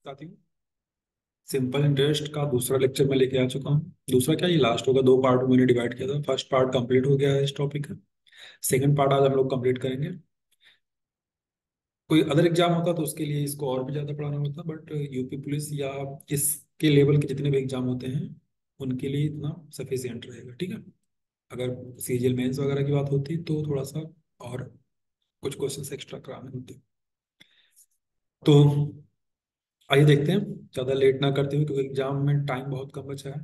साथियों, simple interest का दूसरा लेक्चर मैं लेके आ चुका हूँ। दूसरा क्या, ये लास्ट होगा। दो पार्ट में मैंने डिवाइड किया था। फर्स्ट पार्ट कंप्लीट हो गया है इस टॉपिक का। सेकंड पार्ट आज हम लोग कंप्लीट करेंगे। कोई अदर एग्जाम होता तो उसके लिए इसको और भी ज़्यादा पढ़ाना होता, बट यूपी पुलिस या इसके लेवल के जितने भी एग्जाम होते हैं उनके लिए इतना सफिशियंट रहेगा। ठीक है। अगर सीजीएल मेंस वगैरह की बात होती तो थोड़ा सा और कुछ क्वेश्चन एक्स्ट्रा कराने होते। तो आइए देखते हैं, ज़्यादा लेट ना करते हुए, क्योंकि एग्जाम में टाइम बहुत कम बचा है।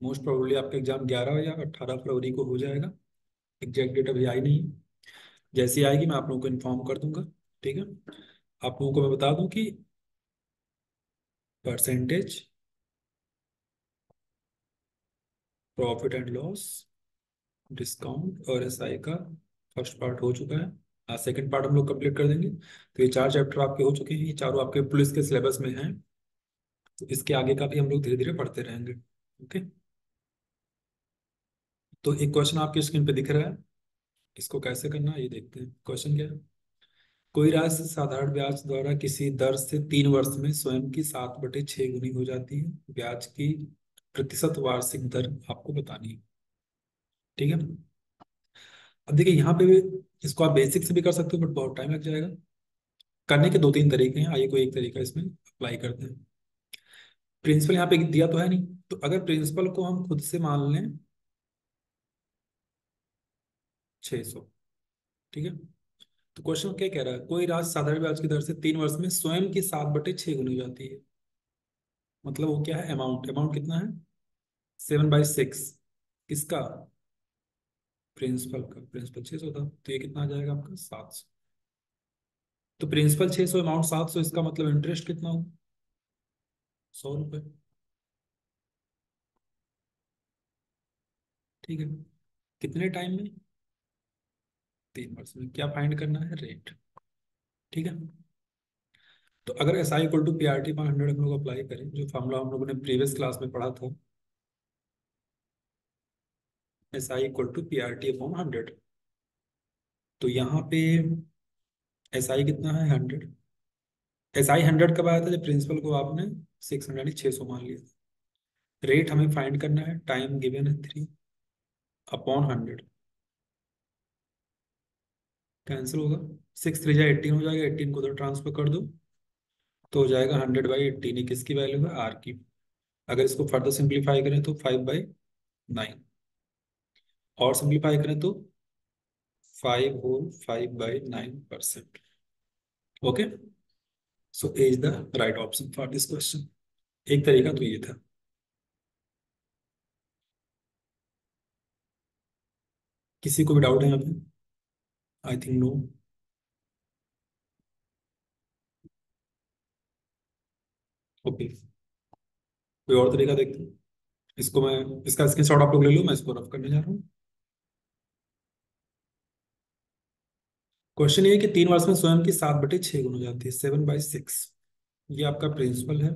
मोस्ट प्रोबेबली आपका एग्जाम 11 या 18 फरवरी को हो जाएगा। एग्जैक्ट डेट अभी आई नहीं है। जैसी आएगी मैं आप लोगों को इन्फॉर्म कर दूंगा। ठीक है। आप लोगों को मैं बता दूं कि percentage, profit and loss, discount और एसआई का फर्स्ट पार्ट हो चुका है। आज सेकंड पार्ट हम लोग कंप्लीट कर देंगे। तो ये चार चैप्टर आपके हो चुके हैं, ये चारों आपके पुलिस के सिलेबस में हैं। तो इसके आगे का भी हम लोग धीरे धीरे पढ़ते रहेंगे। ओके। तो एक क्वेश्चन आपकी स्क्रीन पे दिख रहा है, इसको कैसे करना है ये देखते हैं। क्वेश्चन क्या है। कोई राशि साधारण ब्याज द्वारा किसी दर से 3 वर्ष में स्वयं की 7/6 गुनी हो जाती है। ब्याज की प्रतिशत वार्षिक दर आपको बतानी है। ठीक है। अब देखिए यहाँ पे भी, इसको आप बेसिक से भी कर सकते हो बट बहुत टाइम लग जाएगा। करने के दो तीन तरीके हैं, आइए कोई एक तरीका इसमें अप्लाई करते हैं। प्रिंसिपल यहाँ पे दिया तो है नहीं, तो अगर प्रिंसिपल को हम खुद से मान लें 600। ठीक है। तो क्वेश्चन क्या कह रहा है, कोई राशि साधारण ब्याज की दर से 3 वर्ष में स्वयं की 7/6 गुनी हो जाती है। मतलब वो क्या है, अमाउंट। अमाउंट कितना है, 7/6। किसका, प्रिंसिपल का। प्रिंसिपल 600 था, तो ये कितना आ जाएगा आपका 700। तो प्रिंसिपल 600, अमाउंट 700, इसका मतलब इंटरेस्ट कितना हो, 100 रुपये। ठीक है। कितने टाइम में, 3 वर्ष में। क्या फाइंड करना है, रेट। ठीक है। तो अगर S I equal to P R T 100 हम लोग अप्लाई करें, जो फॉर्मूला हम लोगों ने प्रीवियस क्लास में पढ़ा था, S I equal to P R T upon 100। तो यहाँ पे एस आई कितना है, 100। एस आई 100 कब आया था, जब प्रिंसिपल को आपने 600 यानी 600 मान लिया। रेट हमें फाइंड करना है, टाइम गिवन है 3 अपॉन 100। कैंसिल होगा, 6 3 जा 18 हो जाएगा, 18 को उधर ट्रांसफर कर दो तो हो जाएगा 100/18। ये किसकी वैल्यू है, आर की। अगर इसको फर्दर सिंप्लीफाई करें तो 5/9, और सिंप्लीफाई करें तो 5 whole 5/9%। Okay. So A is the right option for this question. एक तरीका तो ये था। किसी को भी डाउट है यहाँ पे, आई थिंक नो। ओके। कोई और तरीका देखते हैं। इसको मैं, इसका स्क्रीनशॉट आप लोग ले लो, मैं इसको रफ करने जा रहा हूँ। क्वेश्चन ये है कि 3 वर्ष में स्वयं की 7/6 गुना हो जाती है, 7/6। ये आपका प्रिंसिपल है,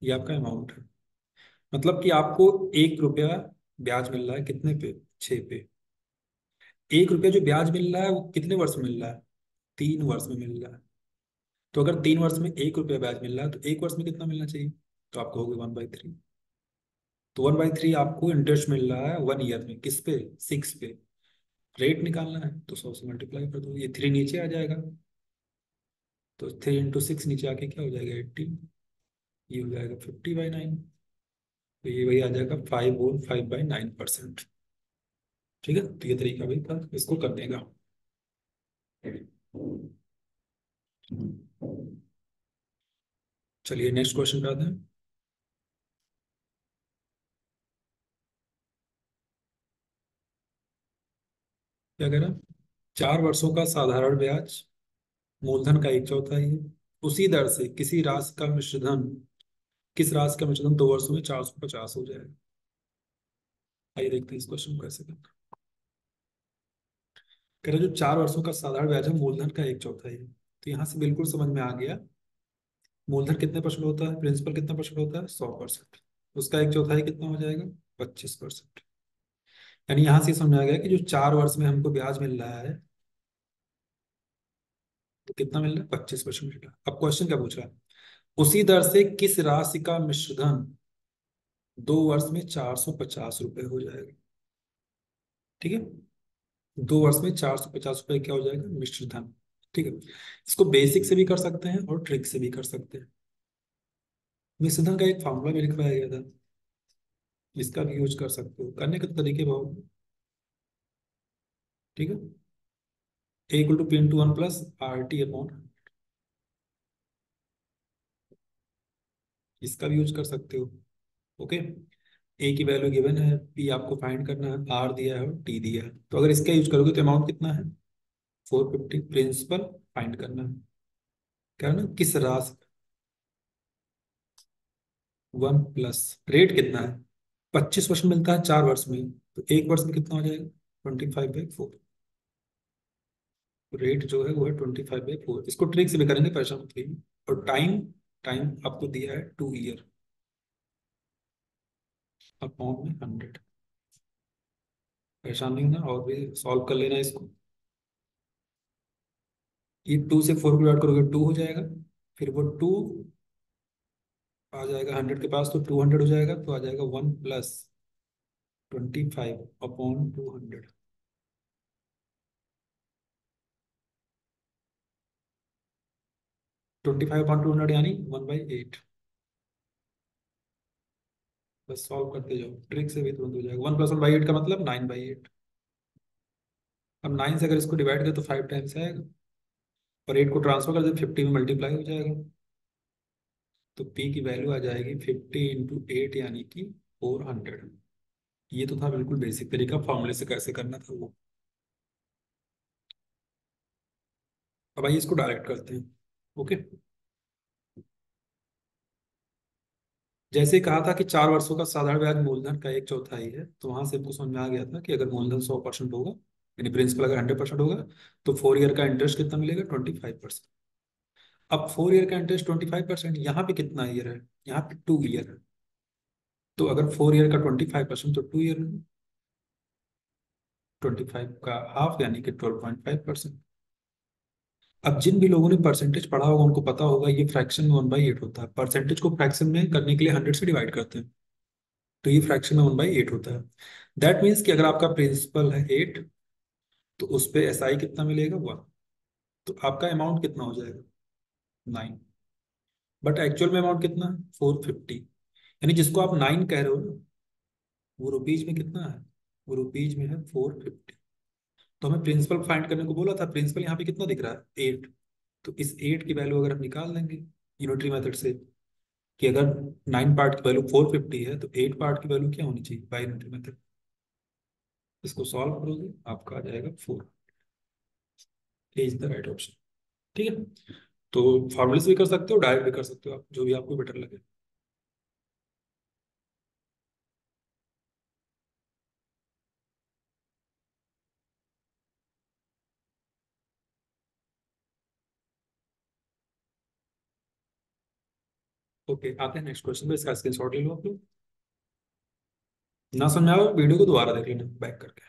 ये आपका अमाउंट है। मतलब कि आपको 1 रुपया ब्याज मिल रहा है, कितने पे, 6 पे। 1 रुपया जो ब्याज मिल रहा है वो कितने वर्ष में मिल रहा है, 3 वर्ष में मिल रहा है। तो अगर 3 वर्ष में 1 रुपया ब्याज मिल रहा है तो एक वर्ष में कितना मिलना चाहिए, तो आपको होगा 1/3। तो 1/3 आपको इंटरेस्ट मिल रहा है 1 ईयर में, किस पे, 6 पे। रेट निकालना है तो 100 से मल्टीप्लाई कर दो, ये 3 नीचे आ जाएगा। तो 3 × 6 नीचे आके क्या हो जाएगा, 18। ये हो जाएगा 50/9। तो ये वही आ जाएगा 5 होल 5/9%। ठीक है। तो ये तरीका भी था इसको करने का। चलिए नेक्स्ट क्वेश्चन पे आते हैं। क्या कह रहा है, 4 वर्षों का साधारण ब्याज, मूलधन का 1/4 है, उसी दर से किसी राशि का मिश्रधन, किस राशि का मिश्रधन 2 वर्षों में 450 हो जाएगा। आइए देखते हैं इस क्वेश्चन को कैसे करना। कह रहे जो 4 वर्षों का साधारण ब्याज है, मूलधन का 1/4 है। तो यहाँ से बिल्कुल समझ में आ गया, मूलधन कितने परसेंट होता है, प्रिंसिपल कितना परसेंट होता है, 100%। उसका 1/4 कितना हो जाएगा, 25%। यानी यहाँ से समझ में आ गया कि जो 4 वर्ष में हमको ब्याज मिल रहा है, तो कितना मिल रहा है, 25% मिल रहा है। अब क्वेश्चन क्या पूछ रहा है, उसी दर से किस राशि का मिश्रधन 2 वर्ष में 450 रुपये हो जाएगा। ठीक है, 2 वर्ष में 450 रुपये क्या हो जाएगा, मिश्रधन। ठीक है, इसको बेसिक से भी कर सकते हैं और ट्रिक से भी कर सकते हैं। मिश्रधन का एक फॉर्मूला भी लिखवाया गया था, इसका भी यूज कर सकते हो, करने के तो तरीके बहुत। ठीक है, A = P × 1 + RT/, इसका भी यूज कर सकते हो। ओके, ए की वैल्यू गिवन है, पी आपको फाइंड करना है, आर दिया है और टी दिया है, तो अगर इसका यूज करोगे तो अमाउंट कितना है, 450। प्रिंसिपल फाइंड करना है, क्या है ना, किस राशि, 1 प्लस रेट कितना है, 25% मिलता है 4 वर्ष में, तो 1 वर्ष में कितना हो जाएगा, 25/4। रेट जो है वो है 25/4। इसको ट्रिक से भी करेंगे, परेशान मत होइए। और टाइम, टाइम आपको दिया है 2 ईयर, अपॉन में 100। परेशान नहीं होना, और भी सॉल्व कर लेना इसको। ये 2 से 4 को डिवाइड करोगे 2 हो जाएगा, फिर वो 2 आ जाएगा 100 के पास, तो 200 हो जाएगा, तो आ जाएगा 1 + 25/200। 25/200 यानी 1/8। बस सॉल्व करते जाओ, ट्रिक से भी तुरंत हो जाएगा। 1 + 1/8 का मतलब 9/8। अब 9 से अगर इसको डिवाइड करें तो 5 टाइम्स आएगा, और 8 को ट्रांसफर कर दे 50 में मल्टीप्लाई हो जाएगा, तो पी की वैल्यू आ जाएगी 50 × 8 यानी कि 400। ये तो था बिल्कुल बेसिक तरीका, फॉर्मूले से कैसे करना था वो। अब आइए इसको डायरेक्ट करते हैं। ओके, जैसे कहा था कि 4 वर्षों का साधारण ब्याज मूलधन का 1/4 है, तो वहां से हमको समझ में आ गया था कि अगर मूलधन 100% होगा, यानी प्रिंसिपल अगर 100% होगा, तो 4 ईयर का इंटरेस्ट कितना मिलेगा, 25%। अब 4 ईयर का इंटरेस्ट 25%, यहाँ पे कितना ईयर है, यहाँ पे 2 ईयर है, तो अगर 4 ईयर का 25% तो 2 ईयर में 25 का हाफ यानी कि 12.5%। अब जिन भी लोगों ने परसेंटेज पढ़ा होगा उनको पता होगा ये फ्रैक्शन में 1/8 होता है। परसेंटेज को फ्रैक्शन में करने के लिए 100 से डिवाइड करते हैं, तो ये फ्रैक्शन में 1/8 होता है। दैट मीन्स कि अगर आपका प्रिंसिपल है 8, तो उस पे एसआई कितना मिलेगा, 1। तो आपका अमाउंट कितना हो जाएगा, 9। बट एक्चुअल में अमाउंट कितना है, 450। यानी जिसको आप 9 कह रहे हो ना, वो रुपीज में कितना है, वो रुपीज में है 450। तो हमें प्रिंसिपल फाइंड करने को बोला था, प्रिंसिपल यहाँ पे कितना दिख रहा है, 8। तो इस 8 की वैल्यू अगर हम निकाल देंगे यूनिटरी मेथड से, कि अगर 9 पार्ट की वैल्यू 450 है, तो 8 पार्ट की वैल्यू क्या होनी चाहिए बाई यूनिटरी मेथड। इसको सॉल्व करोगे आपका आ जाएगा 4। Is the right option. ठीक है, तो फॉर्मूले से भी कर सकते हो, डायरेक्ट भी कर सकते हो, आप जो भी आपको बेटर लगे। ओके, आते हैं नेक्स्ट क्वेश्चन पे, इसका स्क्रीनशॉट ले लो आप लोग। ना समझ में आए वीडियो को दोबारा देख लेना बैक करके।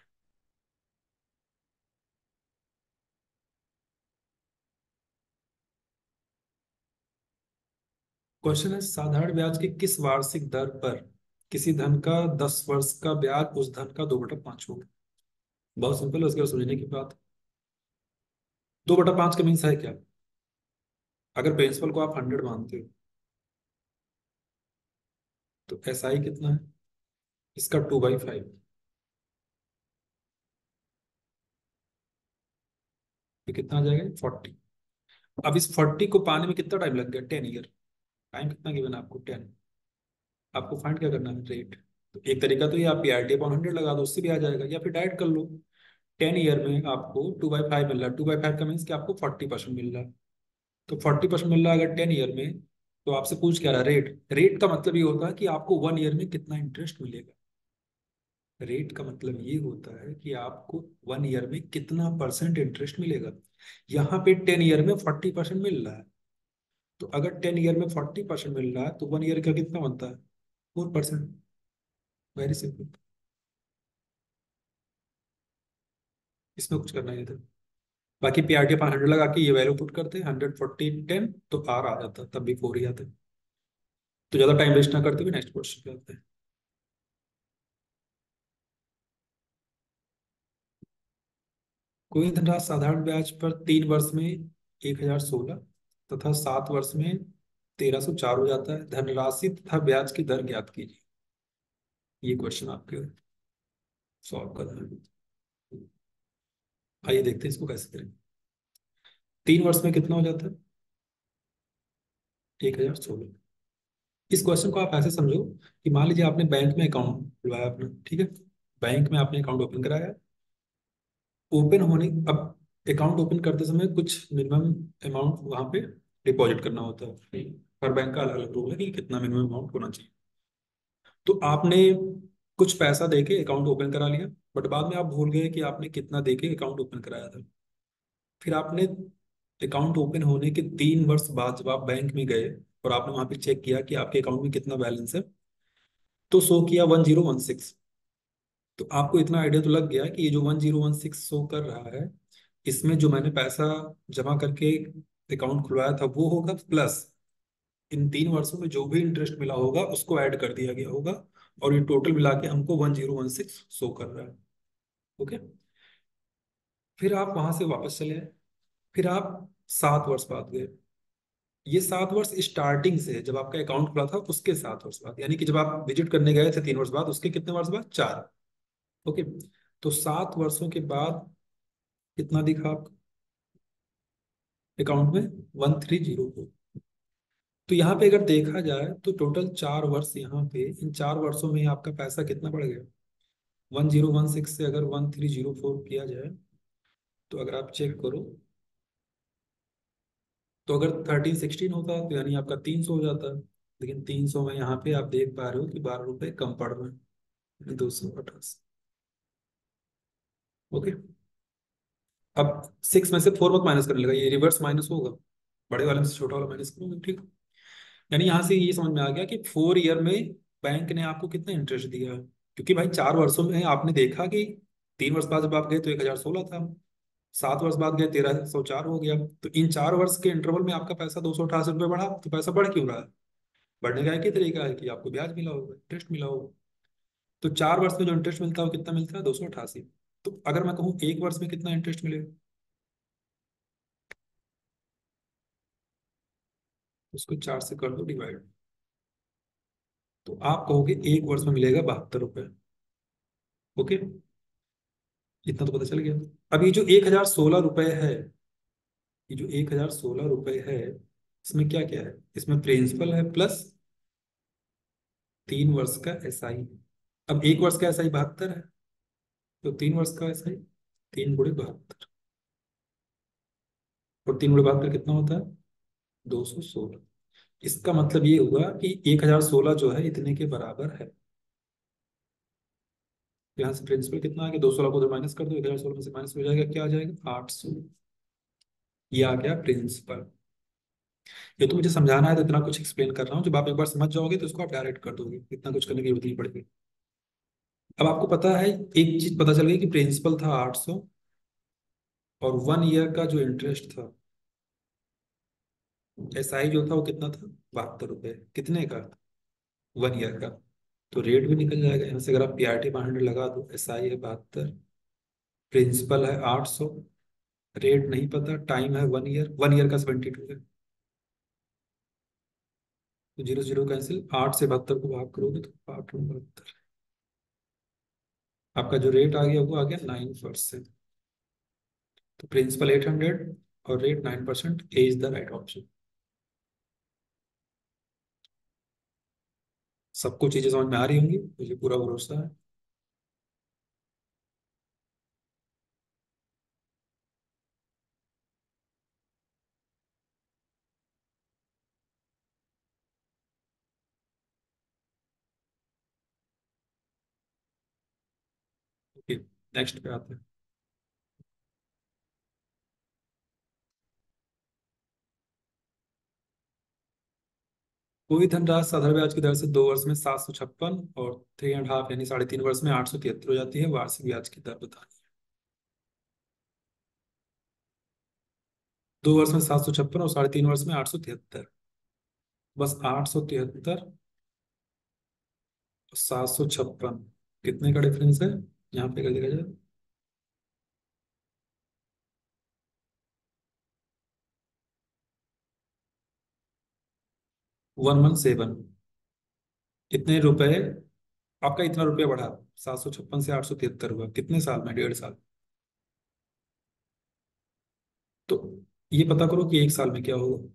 क्वेश्चन है, साधारण ब्याज की किस वार्षिक दर पर किसी धन का 10 वर्ष का ब्याज उस धन का 2/5 होगा। बहुत सिंपल है, उसके बाद समझने की बात। 2/5 का मीन्स है क्या, अगर प्रिंसिपल को आप 100 मानते हो, तो एस आई कितना है, इसका 2/5, तो कितना आ जाएगा, 40। अब इस 40 को पाने में कितना टाइम लग गया, 10 ईयर। टाइम कितना गिवन है आपको, 10। आपको फाइंड क्या करना है, रेट। तो एक तरीका तो ये आप PRT/100 लगा दो, उससे भी आ जाएगा, या फिर डायरेक्ट कर लो। 10 ईयर में आपको 2/5 मिल रहा है, 2/5 का मीन्स कि आपको 40% मिल रहा है। तो 40% मिल रहा है अगर 10 ईयर में, तो आपसे पूछ क्या रहा है, रेट। रेट का मतलब ये होता है कि आपको 1 ईयर में कितना इंटरेस्ट मिलेगा। रेट का मतलब ये होता है कि आपको 1 ईयर में कितना परसेंट इंटरेस्ट मिलेगा। यहाँ पे 10 ईयर में 40% मिल रहा है, तो अगर 10 ईयर में 40% मिल रहा है, तो 1 ईयर का कितना बनता है, 4%। वेरी सिंपल, इसमें कुछ करना ही नहीं था। बाकी पीआरटी अपन 100 लगा के ये वैल्यू पुट करते हैं, 140 10, तो आर आ जाता, तब भी 4 ही आते। तो ज्यादा टाइम वेस्ट ना करते हुए नेक्स्ट क्वेश्चन पे आते हैं। कोई धनराशि साधारण ब्याज पर 3 वर्ष में 1016 तथा 7 वर्ष में 1304 हो जाता है, धनराशि तथा ब्याज की दर ज्ञात कीजिए। ये क्वेश्चन आपके सॉल्व करना है। आइए देखते हैं इसको कैसे करें। 3 वर्ष में कितना हो जाता है? 1016। इस क्वेश्चन को आप ऐसे समझो कि मान लीजिए आपने बैंक में अकाउंट खुलवाया अपना, ठीक है। बैंक में आपने अकाउंट ओपन कराया। ओपन होने अब अकाउंट ओपन करते समय कुछ मिनिमम अमाउंट वहां पे डिपॉजिट करना होता है। हर बैंक का अलग अलग रूल है कि कितना मिनिमम अमाउंट होना चाहिए। तो आपने कुछ पैसा देके अकाउंट ओपन करा लिया, बट बाद में आप भूल गए कि आपने कितना देके अकाउंट ओपन कराया था। फिर आपने अकाउंट ओपन होने के 3 वर्ष बाद जब आप बैंक में गए और आपने वहां पे चेक किया कि आपके अकाउंट में कितना बैलेंस है, तो शो किया 1016। तो आपको इतना आइडिया तो लग गया कि ये जो 1016 शो कर रहा है, इसमें जो मैंने पैसा जमा करके अकाउंट खुलवाया था वो होगा, प्लस इन 3 वर्षों में जो भी इंटरेस्ट मिला होगा उसको ऐड कर दिया गया होगा। और ये टोटल मिला के हमको 1016 शो कर रहा है। ओके। फिर आप वहां से वापस चले आए। फिर आप 7 वर्ष बाद गए। ये 7 वर्ष स्टार्टिंग से है, जब आपका अकाउंट खुला था उसके 7 वर्ष बाद, यानी कि जब आप विजिट करने गए थे 3 वर्ष बाद, उसके कितने वर्ष बाद? 4। ओके। तो 7 वर्षों के बाद कितना दिखा आपको अकाउंट में? 1304। तो यहाँ पे अगर देखा जाए तो टोटल 4 वर्ष यहाँ पे, इन 4 वर्षों में आपका पैसा कितना बढ़ गया? 1016 से अगर 1304 किया जाए, तो अगर आप चेक करो, तो अगर 1316 होता तो यानी आपका 300 हो जाता। लेकिन 300 में यहाँ पे आप देख पा रहे हो कि 12 रुपए कम पड़ रहे हैं, 288। ओके। अब 6 में से 4 मत माइनस करने लगा, ये रिवर्स माइनस होगा, बड़े वाले में से छोटा वाला माइनस करोगे, ठीक। यानी यहां से ये समझ में आ गया कि 4 ईयर में बैंक ने आपको कितना इंटरेस्ट दिया है। क्योंकि भाई 4 वर्षों में आपने देखा कि 3 वर्ष बाद जब आप गए तो 1016 था, 7 वर्ष बाद गए 1304 हो गया। तो इन 4 वर्ष के इंटरवल में आपका पैसा 288 रुपये बढ़ा, तो पैसा बढ़ क्यों रहा है? बढ़ने का एक ही तरीका है कि आपको ब्याज मिला होगा, इंटरेस्ट मिला होगा। तो 4 वर्ष में जो इंटरेस्ट मिलता है वो कितना मिलता है? 288। तो अगर मैं कहूँ 1 वर्ष में कितना इंटरेस्ट मिलेगा, उसको 4 से कर दो डिवाइड, तो आप कहोगे 1 वर्ष में मिलेगा 72 रुपये। ओके। इतना तो पता चल गया। अब ये जो 1016 रुपये है, ये जो 1016 रुपये है, इसमें क्या क्या है? इसमें प्रिंसिपल है प्लस 3 वर्ष का एसआई। अब 1 वर्ष का एसआई 72 है, तो 3 वर्ष का एसआई 3 × 72। और 3 × 72 कितना होता है? 216। इसका मतलब ये हुआ कि 1016 जो है इतने के बराबर है। यहाँ से प्रिंसिपल कितना आ गया? 216 को उधर माइनस कर दो, 1016 में से माइनस हो जाएगा, क्या आ जाएगा? 800। ये आ गया प्रिंसिपल। ये तो मुझे समझाना है तो इतना कुछ एक्सप्लेन कर रहा हूँ, जब आप एक बार समझ जाओगे तो इसको आप डायरेक्ट कर दोगे, इतना कुछ करने की जरूरत नहीं पड़ेगी। अब आपको पता है, एक चीज पता चल गई कि प्रिंसिपल था 800, और 1 ईयर का जो इंटरेस्ट था, एसआई जो था वो कितना था? 72 रुपये। कितने का? 1 ईयर का। तो रेट भी निकल जाएगा यहाँ से, अगर आप पीआरटी 500 लगा दो, एसआई है 72, प्रिंसिपल है 800, रेट नहीं पता, टाइम है 1 ईयर, 1 ईयर का 72 है। तो जीरो जीरो कैंसिल, 8 से 72 को भाग करोगे तो 8×72, आपका जो रेट आ गया वो आ गया 9%। तो प्रिंसिपल 800 और rate 9%, A is the right option. सबको चीजें समझ में आ रही होंगी, मुझे पूरा भरोसा है। ओके, नेक्स्ट पे आते हैं। कोई धनराशि साधारण ब्याज की दर से 2 वर्ष में 756 और 3.5 यानी 3.5 वर्ष में 873 हो जाती है, वार्षिक ब्याज की दर बतानी 2 वर्ष में 756 और 3.5 वर्ष में 873। बस 873, 756, कितने का डिफरेंस है यहाँ पे, कर देखा जाए। 117। इतने रुपए, आपका इतना रुपया बढ़ा, 756 से 873 हुआ, कितने साल में? 1.5 साल। तो ये पता करो कि एक साल में क्या होगा।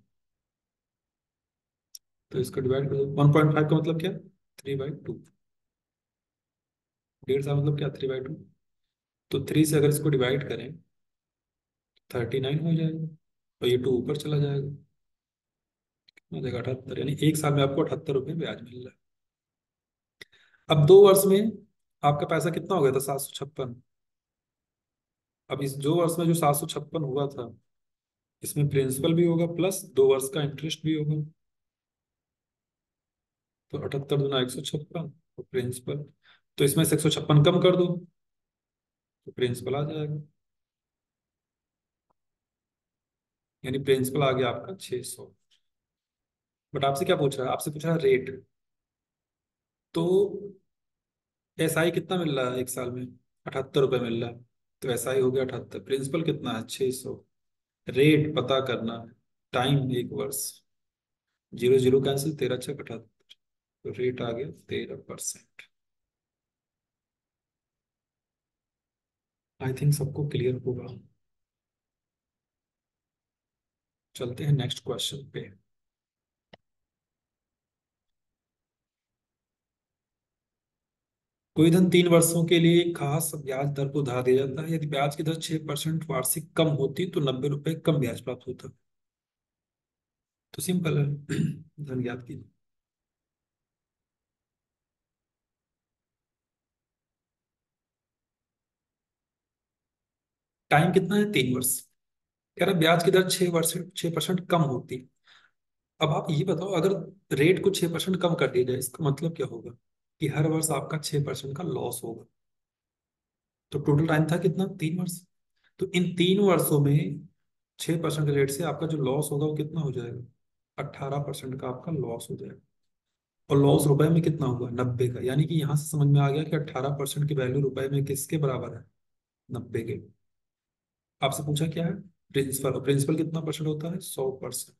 तो इसको डिवाइड कर दो, 1.5 का मतलब क्या, 3/2। 1.5 साल मतलब क्या, 3/2। तो 3 से अगर इसको डिवाइड करें, 39 हो जाएगा, और ये 2 ऊपर चला जाएगा, हो जाएगा 78, यानी एक साल में आपको 78 रुपये ब्याज मिल रहा है। अब 2 वर्ष में आपका पैसा कितना हो गया था, 756। अब इस 2 वर्ष में जो 756 हुआ था, इसमें प्रिंसिपल भी होगा प्लस 2 वर्ष का इंटरेस्ट भी होगा। तो 78 दूना 156, तो प्रिंसिपल, तो इसमें से 156 कम कर दो, तो प्रिंसिपल आ जाएगा। यानी प्रिंसिपल आ गया आपका 600। बट आपसे क्या पूछ रहा है, आपसे पूछ रहा है रेट। तो एसआई कितना मिल रहा है एक साल में, 78 रुपये मिल रहा है। तो एसआई हो गया 78, प्रिंसिपल कितना है, 600। रेट पता करना है, टाइम 1 वर्ष, 0 0 कैंसिल, 13 6 78, तो रेट आ गया 13%। आई थिंक सबको क्लियर होगा। चलते हैं नेक्स्ट क्वेश्चन पे। कोई धन 3 वर्षों के लिए एक खास ब्याज दर को उधार दिया जाता है, यदि ब्याज की दर 6% वार्षिक कम होती तो 90 रुपए कम ब्याज प्राप्त होता। तो सिंपल है, धन ज्ञात कीजिए। टाइम कितना है, 3 वर्ष। कह रहा ब्याज की दर 6% कम होती। अब आप ये बताओ, अगर रेट को 6% कम कर दिया जाए, इसका मतलब क्या होगा, कि हर वर्ष आपका 6% का लॉस होगा। तो टोटल टाइम था कितना, 3 वर्ष। तो इन 3 वर्षों में 6% के रेट से आपका जो लॉस होगा वो कितना हो जाएगा, 18% का आपका लॉस हो जाएगा। और लॉस रुपए में कितना होगा, 90 का। यानी कि यहां से समझ में आ गया कि 18% की वैल्यू रुपए में किसके बराबर है, 90 के। आपसे पूछा क्या है, प्रिंसिपल। प्रिंसिपल कितना परसेंट होता है, 100%।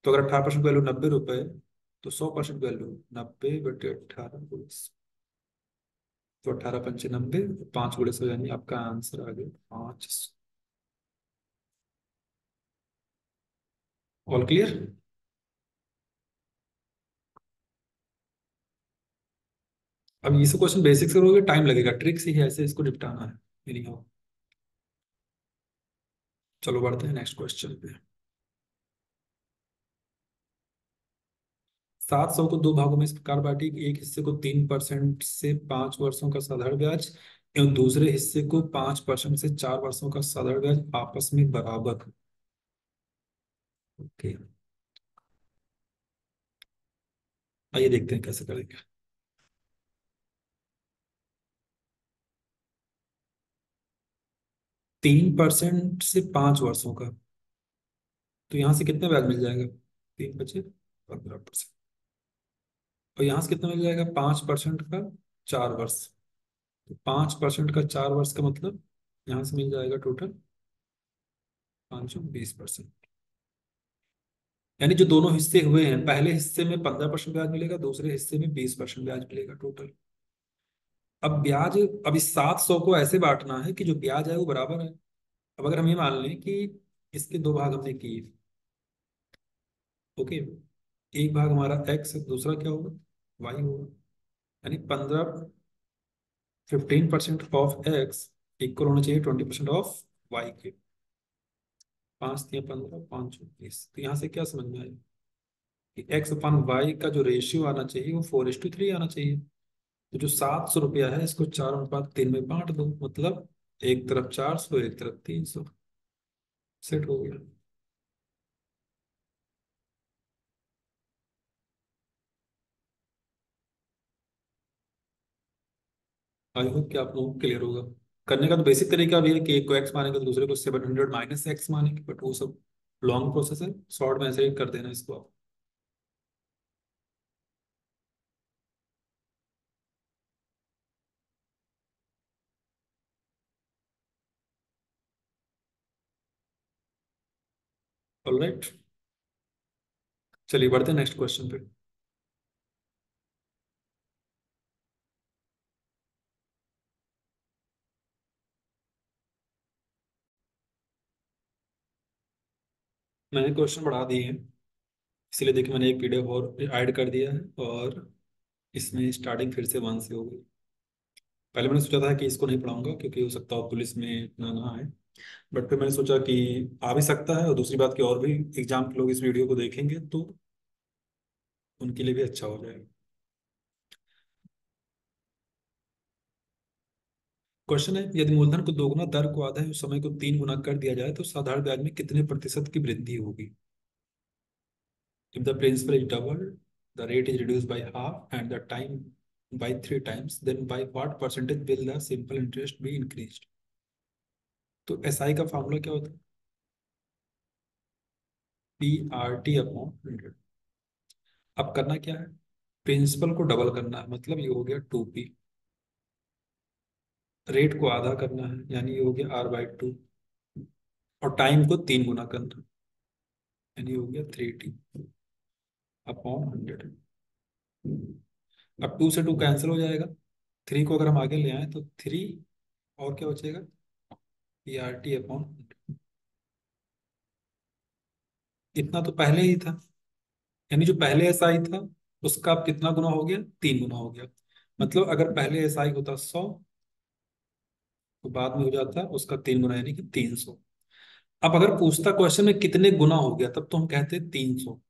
तो अगर 18% वैल्यू 90 रुपए, तो 100% वैल्यू 90/18। तो 18×5 = 90, 5 × 100, यानी आपका आंसर आ गया 500। All clear. अब ये सब क्वेश्चन बेसिक से करोगे टाइम लगेगा, ट्रिक से ही ऐसे इसको निपटाना है। एनीहाउ, चलो बढ़ते हैं नेक्स्ट क्वेश्चन पे। 700 को 2 भागों में इस प्रकार बांटी कि एक हिस्से को 3% से 5 वर्षों का साधारण ब्याज एवं दूसरे हिस्से को 5% से 4 वर्षों का साधारण ब्याज आपस में बराबर। ओके, आइए देखते हैं कैसे करेंगे। 3% से 5 वर्षों का, तो यहाँ से कितना ब्याज मिल जाएगा, 3 बचे 15%। और यहाँ से कितना मिल जाएगा, 5% का 4 वर्ष। तो 5% का 4 वर्ष का मतलब यहाँ से मिल जाएगा टोटल 520%। यानी जो दोनों हिस्से हुए हैं, पहले हिस्से में 15% ब्याज मिलेगा, दूसरे हिस्से में 20% ब्याज मिलेगा टोटल। अब ब्याज, अब इस 700 को ऐसे बांटना है कि जो ब्याज है वो बराबर है। अब अगर हम ये मान लें कि इसके 2 भाग हमने किए, ओके, एक भाग हमारा एक्स है, दूसरा क्या होगा, वाई होगा। यानी 15% ऑफ एक्स इक्वल होना चाहिए 20% ऑफ वाई के। 5×3 = 15, 5×20। तो यहाँ से क्या समझ में आया कि एक्स अपन वाई का जो रेशियो आना चाहिए वो 4:3 आना चाहिए। तो जो 700 रुपया है, इसको 4:3 में बांट दो, मतलब एक तरफ 400, एक तरफ 300, सेट हो गया। आई होप कि आप लोगों को क्लियर होगा। करने का तो बेसिक तरीका भी है कि एक को एक्स मानेंगे तो दूसरे को 700 - एक्स मानेंगे, बट वो सब लॉन्ग प्रोसेस है, शॉर्ट में ऐसे ही कर देना इसको आप। ऑलराइट, चलिए बढ़ते हैं नेक्स्ट क्वेश्चन पे। मैंने क्वेश्चन बढ़ा दिए हैं, इसीलिए देखिए मैंने एक पीडीएफ और ऐड कर दिया है, और इसमें स्टार्टिंग फिर से 1 से हो गई। पहले मैंने सोचा था कि इसको नहीं पढ़ाऊंगा क्योंकि हो सकता हो पुलिस में ना ना आए, बट फिर मैंने सोचा कि आ भी सकता है, और दूसरी बात कि और भी एग्जाम के लोग इस वीडियो को देखेंगे तो उनके लिए भी अच्छा हो जाएगा। क्वेश्चन है, यदि मूलधन को दोगुना, दर को आधा है, उस समय को 3 गुना कर दिया जाए तो साधारण ब्याज में कितने प्रतिशत की वृद्धि होगी? If the principal is doubled, the rate is reduced by half, and the time by 3 times, then by what percentage will the simple interest be increased? तो एसआई का फॉर्मूला क्या होता है? PRT/100। अब करना क्या है, प्रिंसिपल को डबल करना है, मतलब ये हो गया 2P। रेट को आधा करना है, यानी ये हो गया R/2। और टाइम को 3 गुना करना है, यानी हो गया 3T/100। अब 2 से 2 कैंसिल हो जाएगा, 3 को अगर हम आगे ले आए तो 3, और क्या बचेगा, PRT/, इतना तो पहले ही था, यानी जो पहले एसआई था उसका अब कितना गुना हो गया, 3 गुना हो गया। मतलब अगर पहले एसआई होता 100, तो बाद में हो जाता उसका 3 गुना, यानी कि 300। अब अगर पूछता क्वेश्चन में कितने गुना हो गया, तब तो हम कहते 300,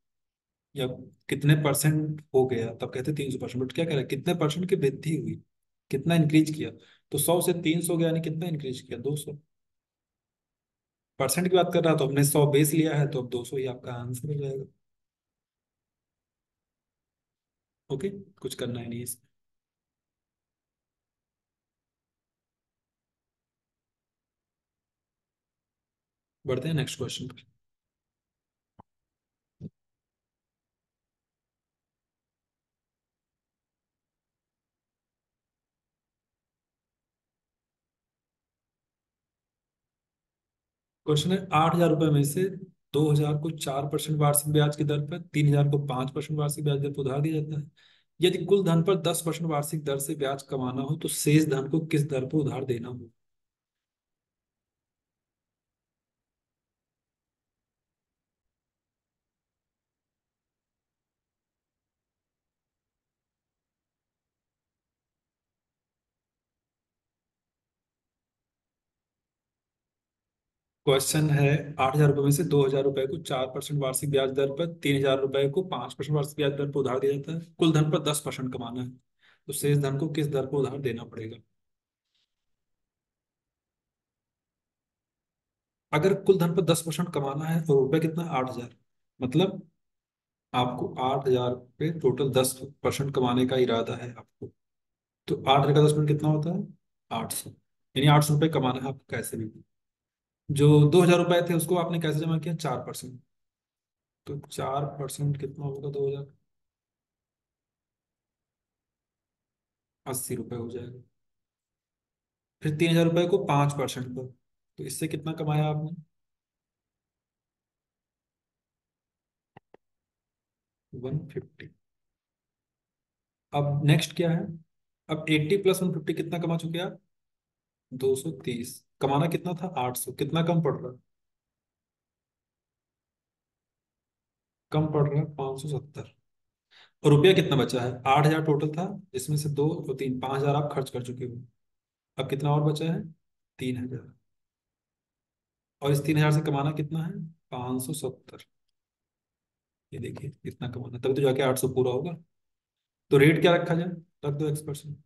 या कितने परसेंट हो गया तब कहते 300%। बट क्या कह रहा है, कितने परसेंट की वृद्धि हुई, कितना इंक्रीज किया। तो 100 से 300 गया, यानी कितना इंक्रीज किया, 200। परसेंट की बात कर रहा, तो हमने 100 बेस लिया है, तो अब 200 ही आपका आंसर हो जाएगा। ओके, कुछ करना है नहीं इसमें। बढ़ते हैं नेक्स्ट क्वेश्चन पर। क्वेश्चन है, 8,000 रुपये में से 2,000 को 4% वार्षिक ब्याज की दर पर, 3,000 को 5% वार्षिक ब्याज दर पर उधार दिया जाता है। यदि कुल धन पर 10% वार्षिक दर से ब्याज कमाना हो तो शेष धन को किस दर पर उधार देना हो? क्वेश्चन है, 8,000 रुपये में से 2,000 रुपये को 4% वार्षिक ब्याज दर पर, 3,000 रुपये को 5% वार्षिक ब्याज दर पर उधार दिया जाता है। कुल धन पर 10% कमाना है, तो शेष धन को किस दर पर उधार देना पड़ेगा? अगर कुल धन पर 10% कमाना है और रुपए कितना, 8,000, मतलब आपको 8,000 पे टोटल 10% कमाने का इरादा है आपको। तो 8,000 का 10% कितना होता है, 800। यानी 800 रुपये कमाना है आपको कैसे भी। जो 2,000 रुपये थे उसको आपने कैसे जमा किया, 4%। तो 4% कितना होगा, 2,000, 80 रुपये हो जाएगा। फिर 3,000 रुपये को 5% पर, तो इससे कितना कमाया आपने, 150। अब नेक्स्ट क्या है, अब 80 + 150 कितना कमा चुके आप, 230। कमाना कितना था, 800, कितना कम पड़ रहा है, कम पड़ रहा है 570। और रुपया कितना बचा है, 8,000 टोटल था, इसमें से 2 और 3, 5,000 आप खर्च कर चुके हो। अब कितना और बचा है, 3,000। और इस 3,000 से कमाना कितना है, 570। ये देखिए कितना कमाना, तभी तो जाके 800 पूरा होगा। तो रेट क्या रखा जाए, रख दो X%।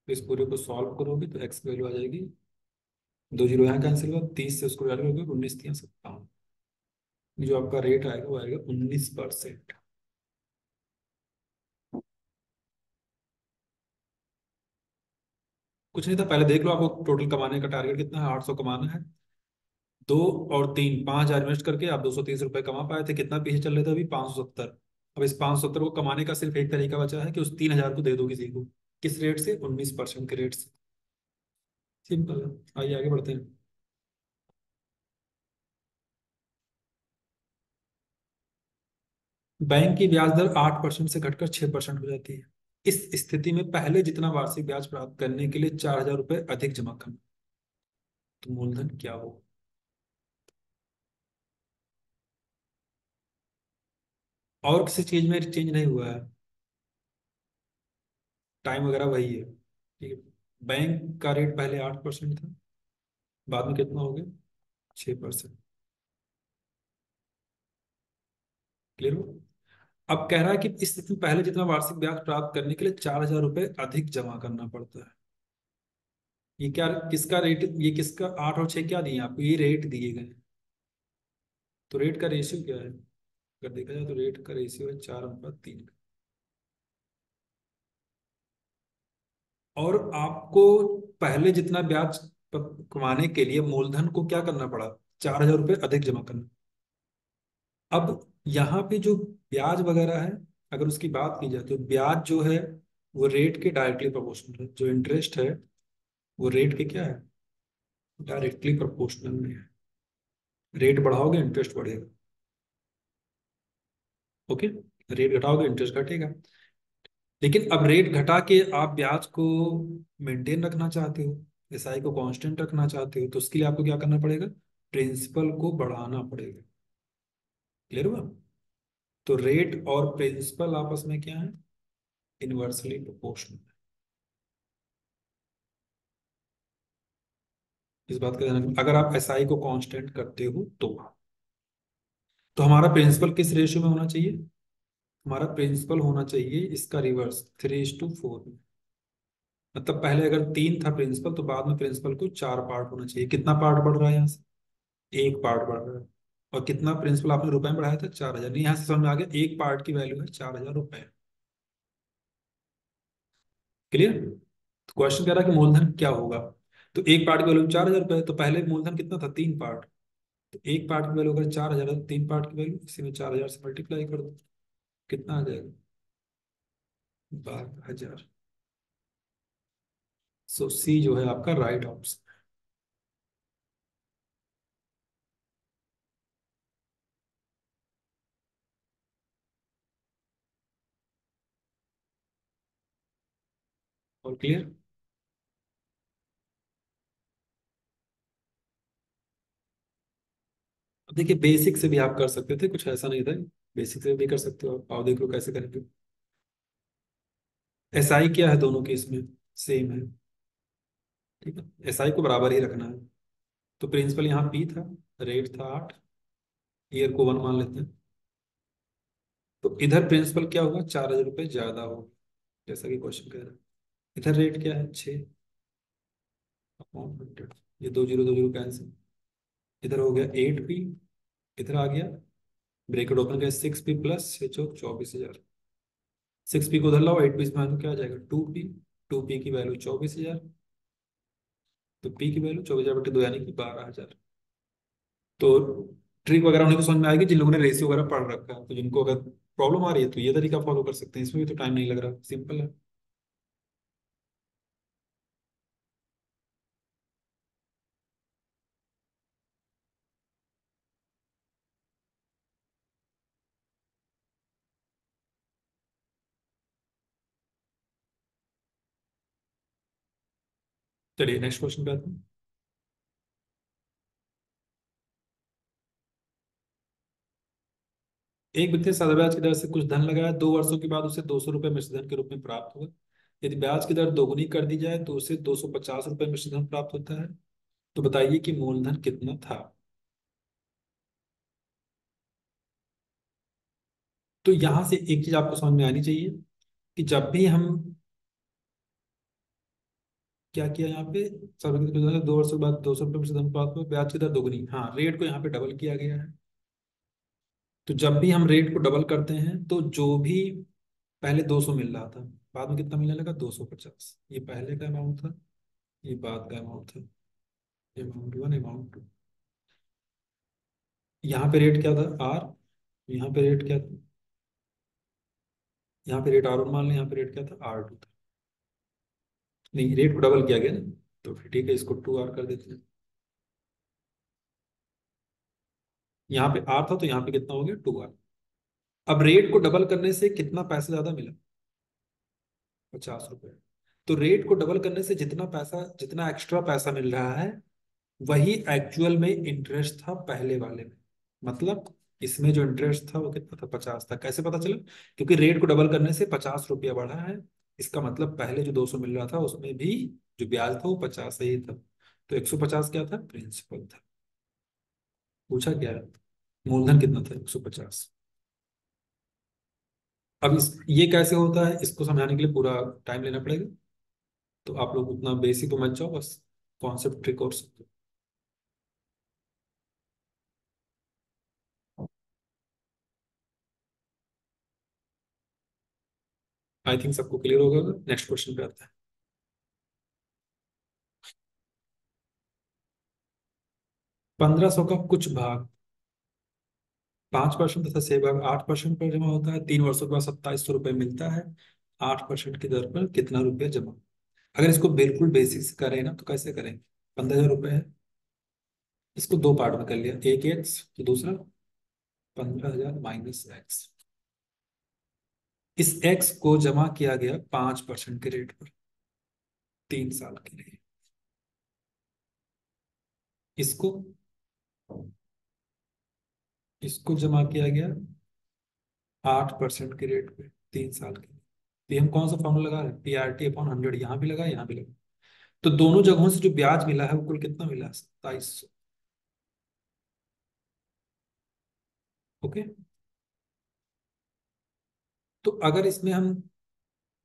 तो इस पूरे को सॉल्व करोगे तो एक्स की वैल्यू आ जाएगी, 2 जीरो यहाँ कैंसिल हुआ, 30 से उसको वैल्यू होगी 19, 357। जो आपका रेट आएगा वो आएगा 19%। कुछ नहीं था, पहले देख लो आपको टोटल कमाने का टारगेट कितना है, 800 कमाना है। 2 और 3, 5,000 इन्वेस्ट करके आप 230 रुपये कमा पाए थे, कितना पीछे चल रहे थे अभी, 570। अब इस 570 को कमाने का सिर्फ एक तरीका बचा है कि उस 3,000 को दे दो किसी को। किस रेट से? 19% के रेट से। सिंपल है। आइए आगे बढ़ते हैं। बैंक की ब्याज दर 8% से घटकर 6% हो जाती है। इस स्थिति में पहले जितना वार्षिक ब्याज प्राप्त करने के लिए 4,000 रुपये अधिक जमा करना, तो मूलधन क्या हो? और किसी चीज में चेंज नहीं हुआ है, टाइम वगैरह वही है, ठीक है। बैंक का रेट पहले 8% था, बाद में कितना हो गया? 6%। क्लियर हो? अब कह रहा है कि इस स्थिति में पहले जितना वार्षिक ब्याज प्राप्त करने के लिए 4,000 रुपये अधिक जमा करना पड़ता है। ये क्या, किसका रेट, ये किसका 8 और 6 क्या दिए आपको? ये रेट दिए गए हैं। तो रेट का रेशियो क्या है? अगर देखा जाए तो रेट का रेशियो है 4:3। और आपको पहले जितना ब्याज कमाने के लिए मूलधन को क्या करना पड़ा? 4,000 रुपये अधिक जमा करना। अब यहाँ पे जो ब्याज वगैरह है, अगर उसकी बात की जाए तो ब्याज जो है वो रेट के डायरेक्टली प्रोपोर्शनल है। जो इंटरेस्ट है वो रेट के क्या है? डायरेक्टली प्रोपोर्शनल में है। रेट बढ़ाओगे इंटरेस्ट बढ़ेगा। ओके। रेट घटाओगे इंटरेस्ट घटेगा। लेकिन अब रेट घटा के आप ब्याज को मेंटेन रखना चाहते हो, एसआई को कांस्टेंट रखना चाहते हो, तो उसके लिए आपको क्या करना पड़ेगा? प्रिंसिपल को बढ़ाना पड़ेगा। क्लियर हुआ? तो रेट और प्रिंसिपल आपस में क्या है? Inversely proportional. इस बात का ध्यान रखना। अगर आप एसआई को कांस्टेंट करते हो तो हमारा प्रिंसिपल किस रेशियो में होना चाहिए? हमारा प्रिंसिपल होना चाहिए इसका रिवर्स, 3:4 में। मतलब पहले अगर 3 था प्रिंसिपल, तो बाद में प्रिंसिपल को 4 पार्ट होना चाहिए। कितना पार्ट बढ़ रहा है यहाँ से? एक पार्ट बढ़ रहा है। और कितना प्रिंसिपल आपने रुपए में बढ़ाया था? 4,000। नहीं, यहाँ से समझ में आ गया, एक पार्ट की वैल्यू है 4,000 रुपए। क्लियर? तो क्वेश्चन कह रहा है कि मूलधन क्या होगा। तो एक पार्ट की वैल्यू 4,000 रुपए, तो पहले मूलधन कितना था? 3 पार्ट। तो एक पार्ट की वैल्यू अगर 4,000 है तो 3 पार्ट की वैल्यू इसी में 4,000 से मल्टीप्लाई कर दो। कितना आ जाएगा? 12,000। सो सी जो है आपका राइट ऑप्शन। और क्लियर? देखिए बेसिक से भी आप कर सकते थे, कुछ ऐसा नहीं था। बेसिक से भी कर सकते हो आप। आओ देख लो कैसे करेंगे। एसआई क्या है दोनों के इसमें? सेम है। ठीक है, एसआई को बराबर ही रखना है। तो प्रिंसिपल यहाँ पी था, रेट था 8, ईयर को 1 मान लेते हैं। तो इधर प्रिंसिपल क्या होगा? 4,000 रुपये ज्यादा होगा, जैसा कि क्वेश्चन कह रहा है। इधर रेट क्या है? 6/100। ये 2 जीरो कैंसिल। इधर हो गया 8 पी, इधर आ गया, ब्रेकेट ओपन किया, 6 पी प्लस 6 चौक 24,000। 6 पी को उधर लाओ, 8 पी में तो क्या आ जाएगा? 2 पी। 2 पी की वैल्यू 24,000। तो पी की वैल्यू 24,000/2 यानी कि 12,000। तो ट्रिक वगैरह उन्हीं को समझ में आएगी जिन लोगों ने रेशियो वगैरह पढ़ रखा है। तो जिनको अगर प्रॉब्लम आ रही है तो ये तरीका फॉलो कर सकते हैं, इसमें भी तो टाइम नहीं लग रहा, सिंपल है। चलिए नेक्स्ट क्वेश्चन पे आते हैं। एक व्यक्ति ने सादा ब्याज की दर से कुछ धन लगाया, 2 वर्षों के बाद उसे 200 रुपये मिश्रधन के रूप में प्राप्त हुआ। यदि ब्याज की दर दोगुनी कर दी जाए तो उसे 250 रुपये मिश्रधन प्राप्त होता है। तो बताइए कि मूलधन कितना था? तो यहां से एक चीज आपको समझ में आनी चाहिए कि जब भी हम, क्या किया यहाँ पे, 2 वर्षों के बाद 200 रुपये मिश्रधन प्राप्त हुआ, ब्याज की दर दोगुनी, हाँ रेट को यहाँ पे डबल किया गया है। तो जब भी हम रेट को डबल करते हैं तो जो भी पहले 200 मिल रहा था, बाद में कितना मिलने लगा? 250। ये पहले का अमाउंट था, ये बात का अमाउंट था, अमाउंट वन अमाउंट टू। यहाँ पे रेट क्या था आर, यहाँ पे रेट क्या था, यहाँ पे रेट आर वन मान लें, यहाँ पे रेट क्या था आर टू था। नहीं, रेट को डबल किया गया ना, तो फिर ठीक है, इसको टू आर कर देते हैं। यहाँ पे आर था तो यहाँ पे कितना हो गया, टू आर। अब रेट को डबल करने से कितना पैसा ज्यादा मिला, 50 रुपए। तो रेट को डबल करने से जितना पैसा, जितना एक्स्ट्रा पैसा मिल रहा है, वही एक्चुअल में इंटरेस्ट था पहले वाले में। मतलब इसमें जो इंटरेस्ट था वो कितना था, 50 था। कैसे पता चला? क्योंकि रेट को डबल करने से 50 रुपया बढ़ा है। इसका मतलब पहले जो 200 मिल रहा था उसमें भी जो ब्याज था वो 50 ही था। तो 150 क्या था, प्रिंसिपल था। पूछा क्या है, मूलधन कितना था, 150। अब इस ये कैसे होता है, इसको समझाने के लिए पूरा टाइम लेना पड़ेगा। तो आप लोग उतना बेसिक तो मत जाओ, बस कॉन्सेप्ट ट्रिक और आई थिंक सबको क्लियर होगा। नेक्स्ट क्वेश्चन पे आता है। 1500 का कुछ भाग 5% तथा शेष भाग 8% पर जमा होता है। 3 वर्षों के बाद 2700 रुपये मिलता है। 8% की दर पर कितना रुपया जमा? अगर इसको बिल्कुल बेसिक से करें ना तो कैसे करें? 15,000 रुपये है, इसको दो पार्ट में कर लिया, एक एक्स तो दूसरा 15,000 माइनस एक्स। इस एक्स को जमा किया गया 5% के रेट पर 3 साल के लिए। इसको इसको जमा किया गया 8% के रेट पे 3 साल के लिए। तो ये हम कौन सा फॉर्मूला लगा रहे हैं, PRT/100, यहाँ भी लगा यहाँ भी लगा। तो दोनों जगहों से जो ब्याज मिला है वो कुल कितना मिला, 2700। ओके। तो अगर इसमें हम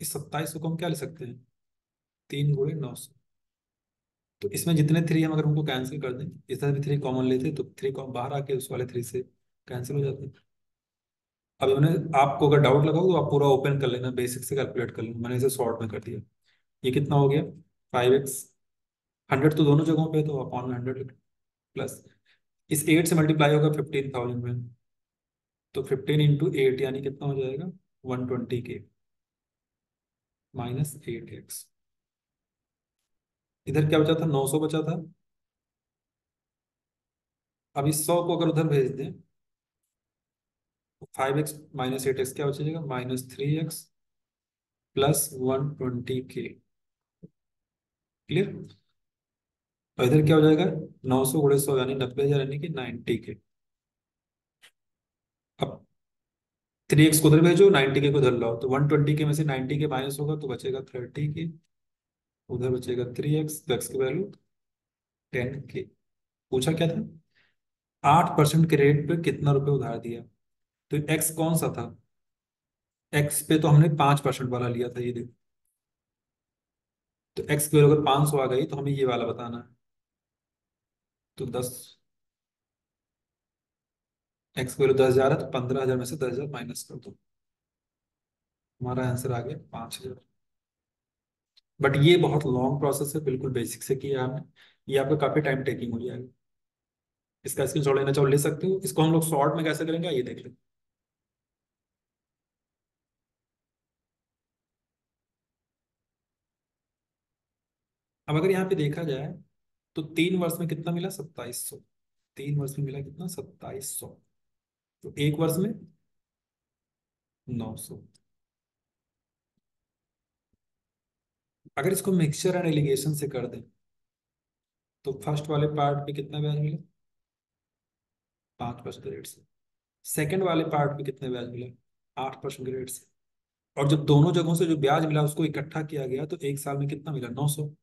इस 2700 को हम क्या ले सकते हैं, 3 × 900। तो इसमें जितने थ्री हम अगर उनको कैंसिल कर दें, इस तरह भी थ्री कॉमन लेते तो थ्री कॉमन बाहर आके उस वाले थ्री से कैंसिल हो जाते। अब मैंने आपको अगर डाउट लगा हो तो आप पूरा ओपन कर लेना, बेसिक से कैलकुलेट कर लेना, मैंने इसे शॉर्ट में कर दिया। ये कितना हो गया, 5x। 100 तो दोनों जगहों पे, तो अपॉन 100 प्लस इस 8 से मल्टीप्लाई होगा 15,000 में। तो 15 × 8 यानी कितना हो जाएगा, 120K माइनस 8x। इधर क्या बचा था, 900 बचा था। अब इस 100 को अगर उधर भेज दें, 5x माइनस 8x क्या बचेगा, -3x प्लस 120K। क्लियर? और इधर क्या हो जाएगा, 900 × 100 यानी 90,000 यानी कि 90K। अब 3x को उधर भेजो, 90K को उधर लाओ, तो 120K में से 90K माइनस होगा तो बचेगा 30K। उधर बचेगा 3x, तो x की वैल्यू 10K। पूछा क्या था, 8% के रेट पे कितना रुपए उधार दिया। तो x कौन सा था, x पे तो हमने 5% वाला लिया था, ये देखो। तो x की वैल्यू अगर 500 आ गई तो हमें ये वाला बताना है। तो 10, x की वैल्यू 10,000 है तो 15,000 में से 10,000 माइनस कर दो, हमारा आंसर आ गया 5,000। बट ये बहुत लॉन्ग प्रोसेस है, बिल्कुल बेसिक से किया आपने। ये आपका काफी टाइम टेकिंग हो जाएगा। इसका स्क्रीनशॉट लेना चाहो ले सकते हो, इसको हम लोग शॉर्ट में कैसे करेंगे ये देख लें। अब अगर यहाँ पे देखा जाए तो 3 वर्ष में कितना मिला, 2700। 3 वर्ष में मिला कितना, 2700। तो एक वर्ष में 900। अगर इसको मिक्सचर एंड एलिगेशन से कर दें तो फर्स्ट वाले पार्ट पे कितना ब्याज मिला, 5% रेट से। सेकंड वाले पार्ट पे कितना ब्याज मिला, 8% के रेट से। और जब दोनों जगहों से जो ब्याज मिला उसको इकट्ठा किया गया तो एक साल में कितना मिला, 900।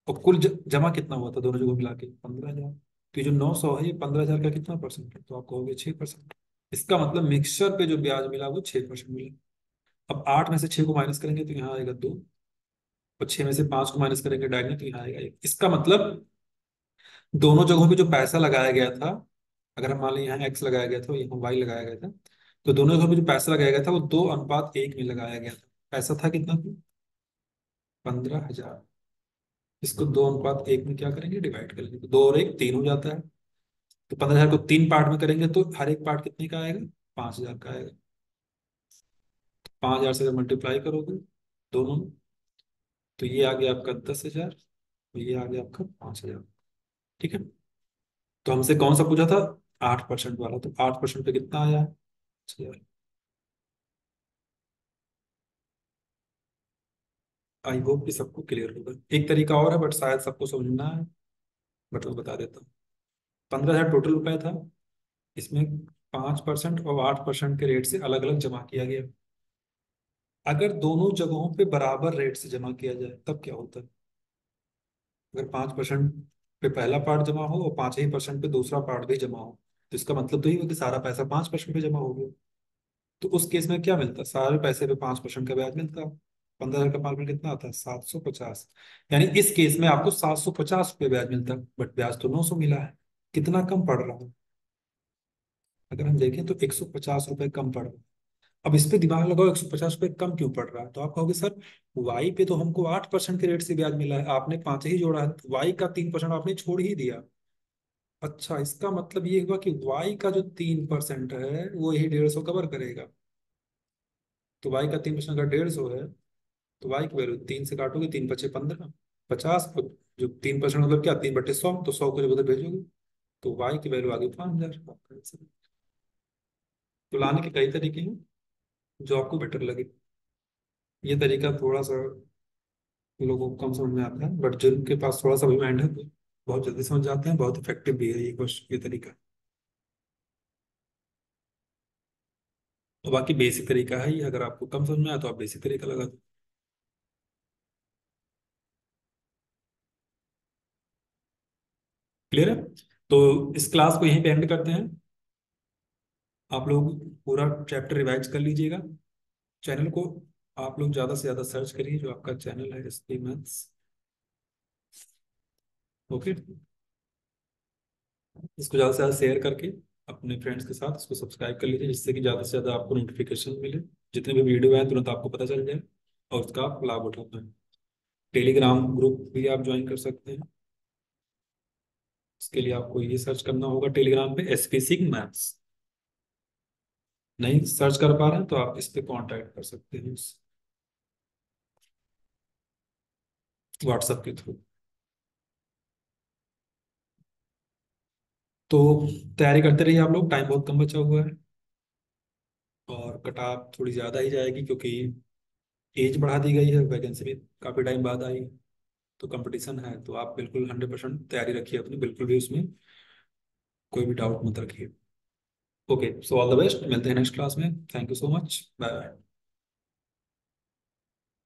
और कुल जमा कितना हुआ था दोनों जगहों मिला के, 15,000। तो ये जो 900 है ये 15,000 का कितना परसेंट है, तो आपको हो गया 6%। इसका मतलब मिक्सचर पे जो ब्याज मिला वो 6% मिला। अब 8 में से 6 को माइनस करेंगे तो यहाँ आएगा 2, और 6 में से 5 को माइनस करेंगे डायरेक्टली तो यहाँ आएगा 1। इसका मतलब दोनों जगहों पे जो पैसा लगाया गया था, अगर हम मान लें यहाँ एक्स लगाया गया था यहाँ वाई लगाया गया था, तो दोनों जगहों पे जो पैसा लगाया गया था वो 2:1 में लगाया गया था। पैसा था कितना, 15,000। इसको 2:1 में क्या करेंगे, डिवाइड करेंगे, तो 2 और 1 3 हो जाता है। तो 15,000 को 3 पार्ट में करेंगे तो हर एक पार्ट कितने का आएगा, 5,000 का आएगा। 5,000 से अगर मल्टीप्लाई करोगे दोनों में, तो ये आ गया आपका 10,000, और ये आ गया आपका 5,000। ठीक है। तो हमसे कौन सा पूछा था, 8% वाला, तो 8% पे कितना आया, 5,000। आई होप कि सबको क्लियर होगा। एक तरीका और है बट शायद सबको समझना है, बट मैं बता देता हूँ। 15,000 टोटल रुपए था, इसमें 5% और 8% के रेट से अलग अलग जमा किया गया। अगर दोनों जगहों पे बराबर रेट से जमा किया जाए तब क्या होता है। अगर 5% पे पहला पार्ट जमा हो और 5 ही % पे दूसरा पार्ट भी जमा हो, तो इसका मतलब तो ये हो कि सारा पैसा 5% पे जमा हो गया। तो उस केस में क्या मिलता, सारे पैसे पे 5% का ब्याज मिलता। 15,000 का 5% कितना आता है, 750। यानी इस केस में आपको 750 रुपये ब्याज मिलता, बट ब्याज तो 900 मिला है। कितना कम पड़ रहा है, अगर हम देखें तो 150 रुपये कम पड़ रहा है। अब इस पे दिमाग लगाओ, 150 रुपये कम क्यों पड़ रहा है, तो आप कहोगे सर वाई पे तो हमको 8% के रेट से ब्याज मिला है, आपने 5 ही जोड़ा है, वाई का 3% आपने छोड़ ही दिया। अच्छा, इसका मतलब ये हुआ कि वाई का जो 3% है वो ही 150 कवर करेगा। तो वाई का 3% का 150 है, तो वाई की वैल्यू 3 से काटोगे, 3 × 5 = 15, 50। जो 3% मतलब क्या, 3/100, तो 100 को जब उधर भेजोगे तो वाई की वैल्यू आ गई 5,000 आपका आंसर। तो लाने के कई तरीके हैं, जो आपको बेटर लगे। ये तरीका थोड़ा सा लोगों को कम समझ में आता है, बट जिनके पास थोड़ा सा भी माइंड है वो बहुत जल्दी समझ जाते हैं, बहुत इफेक्टिव भी है ये क्वेश्चन, ये तरीका। और बाकी बेसिक तरीका है ये, अगर आपको कम समझ में आया तो आप बेसिक तरीका लगा दो। क्लियर है। तो इस क्लास को यहीं पे एंड करते हैं। आप लोग पूरा चैप्टर रिवाइज कर लीजिएगा। चैनल को आप लोग ज़्यादा से ज़्यादा सर्च करिए, जो आपका चैनल है एसपी मैथ्स। ओके। इसको ज़्यादा से ज़्यादा शेयर करके अपने फ्रेंड्स के साथ इसको सब्सक्राइब कर लीजिए, जिससे कि ज़्यादा से ज़्यादा आपको नोटिफिकेशन मिले, जितने भी वीडियो आए तुरंत आपको पता चल जाए और उसका आप लाभ उठा पाएं। टेलीग्राम ग्रुप भी आप ज्वाइन कर सकते हैं। इसके लिए आपको ये सर्च करना होगा टेलीग्राम पे, एसपी सिंह मैथ्स। नहीं सर्च कर पा रहे हैं तो आप इस पे कांटेक्ट कर सकते हैं व्हाट्सएप के थ्रू। तो तैयारी करते रहिए आप लोग, टाइम बहुत कम बचा हुआ है, और कटाप थोड़ी ज़्यादा ही जाएगी क्योंकि एज बढ़ा दी गई है, वैकेंसी भी काफ़ी टाइम बाद आई है, तो कंपटीशन है। तो आप बिल्कुल 100% तैयारी रखिए अपनी, बिल्कुल भी उसमें कोई भी डाउट मत रखिए। Okay, so all the best, मिलते हैं नेक्स्ट क्लास में। Thank you so much, bye bye.